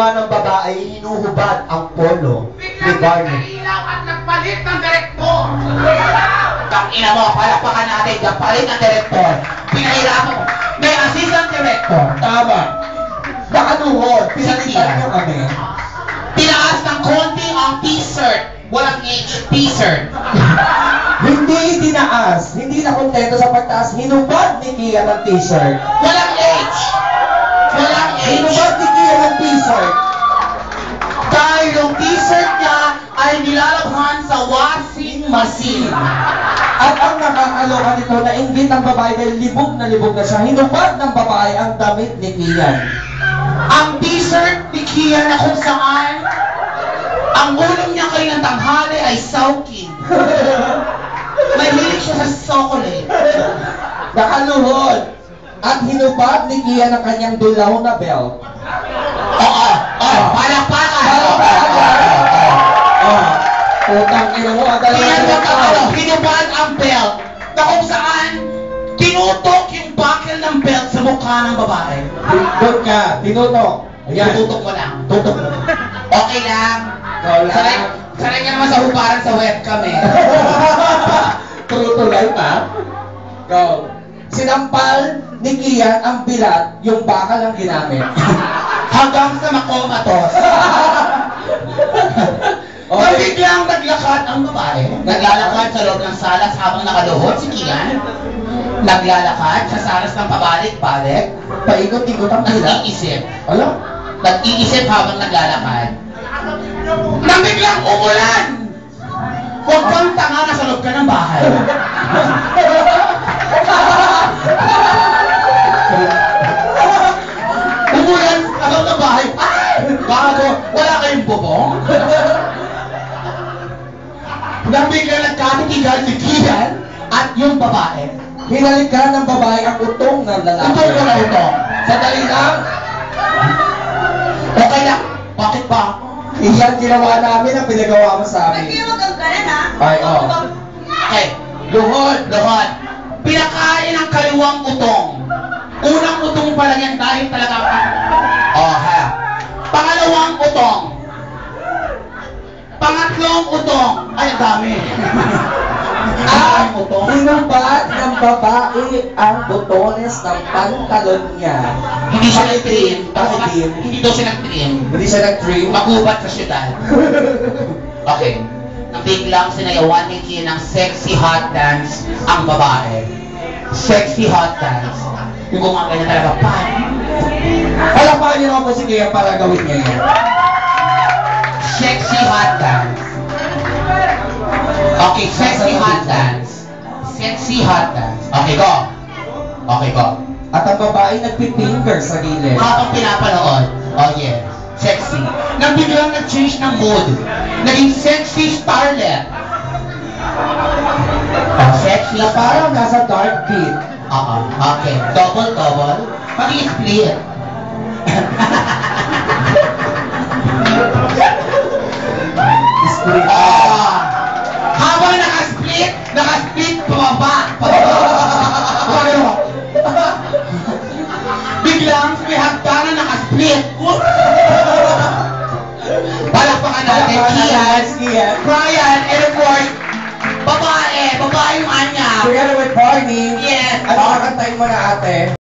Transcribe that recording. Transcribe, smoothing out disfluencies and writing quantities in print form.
ginawa ng babae, hinuhubad ang polo ni Biglang Barney. nagkailaw at nagpalit ng direktor. Tangina mo, palakpakan natin, palit ng director. Pinahirapan mo. May assistant director. Tama. Nakaluhod. Pinalitan niyo kami. Tinaas ng konti ang t-shirt. Walang H, t-shirt. Hindi itinaas. Hindi na kontento sa pagtaas. Hinubad ni Kia ng t-shirt. Walang H. Walang H. Hinubad ni Kia ng t-shirt. Dahil yung t-shirt niya ay nilalabhan sa washing machine. At ang nakakaloka nito, nainggit ang babae dahil libog na siya. Hinubad ng babae ang damit ni Kian. Ang t-shirt ni Kia na kung saan ang ulam niya kayo ng tanghali ay saukin. Mahilig siya sa chocolate. Nakaluhod. At hinubad ni Kia ng kanyang dilaw na belt. Oo, palakpakan. Utang ina mo, ang Hinubad ang belt na kung saan tinutok yung buckle ng belt sa mukha ng babae. Doon ka, tinutok. Ayan. Tutok mo lang. Tutok mo. Okay lang. Ikaw lang. Sanay nga naman sa hubaran sa webcam eh. True to life, ha? Go. Sinampal ni Kian ang bilat, yung bakal ang ginamit. Hanggang sa makomatos. Okay. Biglang naglakad ang babae. Naglalakad sa loob ng salas habang nakaluhod si Kian. Naglalakad sa salas ng pabalik-balik. Paikot-ikot ang bilat. Nag-iisip. Alam? Nag-iisip habang naglalakad. Nang biglang umulan! Huwag kang tanga, nasa loob ka ng bahay. Umulan, nasa loob ng bahay. Ay! Bago, wala kayong bubong? Nang biglang nagkatitigan si Kian at yung babae. Hinalikan ng babae ang utong ng lalaki. Utong ko na utong. Sadali lang. Okay lang. Bakit ba? Iyan ginawa namin ang pinagawa mo sa amin. Hindi mag-ang kanan, ha? Ay, oh. Okay. Luhod. Pinakain ang kaliwang utong. Unang utong pa lang yan dahil talaga... Oh, ha. Pangalawang utong. Pangatlong utong. Ay, ang dami. At hinubad ng babae ang botones ng pantalon niya. Hindi siya nag-trim. Bakit? Hindi daw siya nag-trim. Hindi siya nag-trim. Magubat sa syudad. Okay. Nang biglang sinayawan ni Kian ng sexy hot dance ang babae. Sexy hot dance. Yung gumagana talaga pa. Palapakan niyo naman po si Kia para gawin niya yan. Sexy hot dance. Okay, sexy hot dance. Sexy hot dance. Okay, go. Okay, go. At ang babae nagpipinger sa gilid. Habang pinapanood. Oh, yeah. Sexy. Nang biglang nag-change ng mood. Naging sexy starlet. Oh, sexy Na parang nasa dark pit. Oo. Okay. Double. Pati split. Split. Habang naka-split pababa. Biglang may hagdanan naka-split. Palakpakan natin, Kian, Brian, and of course, babae yung anya. Together with Barney. Yes. At kakantayin mo na ate.